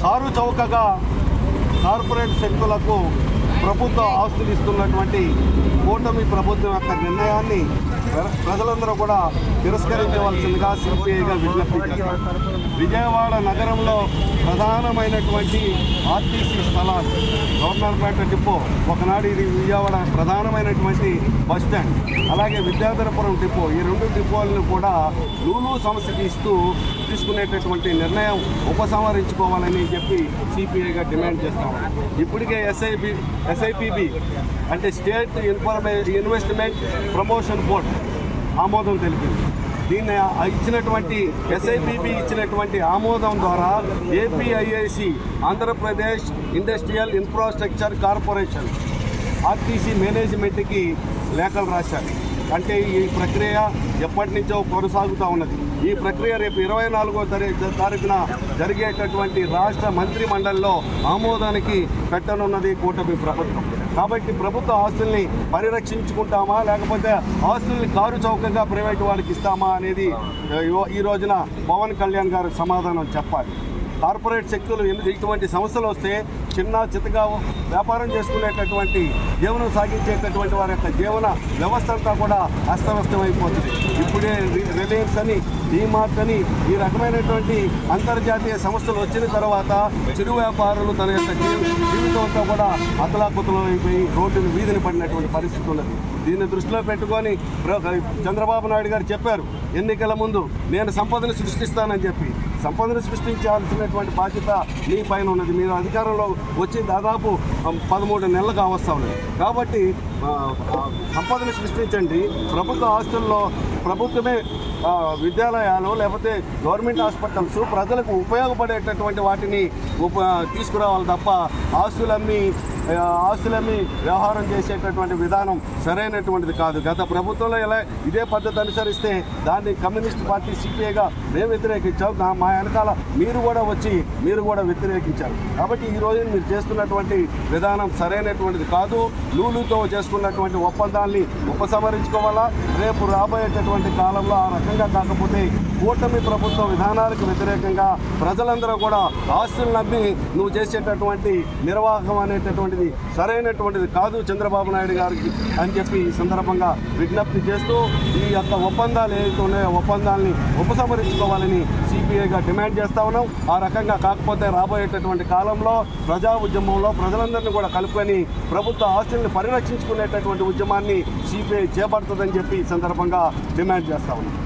Car చౌకగా corporate శక్తులకు ప్రభుత్వ ఆస్తులు ఇస్తున్నటువంటి కూటమి ప్రభుత్వం యొక్క నిర్ణయాన్ని ప్రజలందరూ కూడా తిరస్కరించవలసిందిగా సిపిఐగా విజ్ఞప్తి చేస్తారు. విజయవాడ నగరంలో ప్రధానమైనటువంటి ఆర్టీసీ స్థలాలు గవర్నర్పేట డిపో, ఒకనాడు ఇది విజయవాడ ప్రధానమైనటువంటి బస్టాండ్, అలాగే విద్యాధరపురం డిపో, ఈ రెండు డిపోలను కూడా లూలు సంస్థకి ఇస్తూ తీసుకునేటటువంటి నిర్ణయం ఉపసంహరించుకోవాలని చెప్పి సిపిఐగా డిమాండ్ చేస్తాం. ఇప్పటికే ఎస్ఐపిబి అంటే స్టేట్ ఇన్వెస్ట్మెంట్ ప్రమోషన్ బోర్డ్ ఆమోదం తెలిపింది. దీన్ని ఇచ్చినటువంటి ఎస్ఐపిబి ఇచ్చినటువంటి ఆమోదం ద్వారా APIIC Andhra Pradesh industrial infrastructure corporation RTC మేనేజ్మెంట్కి లేఖలు రాశారు. అంటే ఈ ప్రక్రియ ఎప్పటి నుంచో కొనసాగుతూ ఉన్నది. ఈ ప్రక్రియ రేపు 24వ తారీఖున జరిగేటటువంటి రాష్ట్ర మంత్రి మండలిలో ఆమోదానికి పెట్టనున్నది కూటమి ప్రభుత్వం. కాబట్టి ప్రభుత్వ ఆస్తుల్ని పరిరక్షించుకుంటామా లేకపోతే ఆస్తుల్ని కారు చౌకగా ప్రైవేటు వాళ్ళకి ఇస్తామా అనేది ఈ రోజున పవన్ కళ్యాణ్ గారు సమాధానం చెప్పాలి. కార్పొరేట్ శక్తులు ఇటువంటి సంస్థలు వస్తే చిన్న చితగా వ్యాపారం చేసుకునేటటువంటి జీవనం సాగించేటటువంటి వారి యొక్క జీవన వ్యవస్థ అంతా కూడా అస్తవ్యస్తం అయిపోతుంది. ఇప్పుడే రిలయన్స్ అని, డీమార్ట్ అని ఈ రకమైనటువంటి అంతర్జాతీయ సంస్థలు వచ్చిన తర్వాత చిరు వ్యాపారులు తన యొక్క జీవితం అంతా కూడా అతలాకుతలం అయిపోయి రోడ్డును వీధిని పడినటువంటి పరిస్థితి ఉన్నది. దీన్ని దృష్టిలో పెట్టుకొని చంద్రబాబు నాయుడు గారు చెప్పారు ఎన్నికల ముందు, నేను సంపదను సృష్టిస్తానని చెప్పి. సంపదను సృష్టించాల్సినటువంటి బాధ్యత మీ పైన ఉన్నది. మీరు అధికారంలో వచ్చి దాదాపు 13 నెలలు కావస్తా ఉన్నది. కాబట్టి సంపదను సృష్టించండి. ప్రభుత్వ ఆస్తుల్లో ప్రభుత్వమే విద్యాలయాలు లేకపోతే గవర్నమెంట్ హాస్పిటల్స్ ప్రజలకు ఉపయోగపడేటటువంటి వాటిని తీసుకురావాలి తప్ప ఆస్తులమ్మి వ్యవహారం చేసేటటువంటి విధానం సరైనటువంటిది కాదు. గత ప్రభుత్వంలో ఇదే పద్ధతి అనుసరిస్తే దాన్ని కమ్యూనిస్ట్ పార్టీ సిపిఐగా మేము వ్యతిరేకించాం. మా వెనకాల మీరు కూడా వ్యతిరేకించారు. కాబట్టి ఈ రోజు మీరు చేస్తున్నటువంటి విధానం సరైనటువంటిది కాదు. లూలుతో చేసుకున్నటువంటి ఒప్పందాన్ని ఉపసంహరించుకోవాలా. రేపు రాబోయేటటువంటి కాలంలో ఆ రకంగా కాకపోతే కూటమి ప్రభుత్వ విధానాలకు వ్యతిరేకంగా ప్రజలందరూ కూడా ఆస్తులు నమ్మి నువ్వు చేసేటటువంటి నిర్వాహకం అనేటటువంటిది సరైనటువంటిది కాదు చంద్రబాబు నాయుడు గారికి అని చెప్పి ఈ సందర్భంగా విజ్ఞప్తి చేస్తూ ఈ యొక్క ఒప్పందాలు ఏవైతే ఉన్నాయో ఒప్పందాలని ఉపసంహరించుకోవాలని సిపిఐగా డిమాండ్ చేస్తా ఉన్నాం. ఆ రకంగా కాకపోతే రాబోయేటటువంటి కాలంలో ప్రజా ఉద్యమంలో ప్రజలందరినీ కూడా కలుపుకొని ప్రభుత్వ ఆస్తుల్ని పరిరక్షించుకునేటటువంటి ఉద్యమాన్ని సిపిఐ చేపడుతుందని చెప్పి ఈ సందర్భంగా డిమాండ్ చేస్తా ఉన్నాం.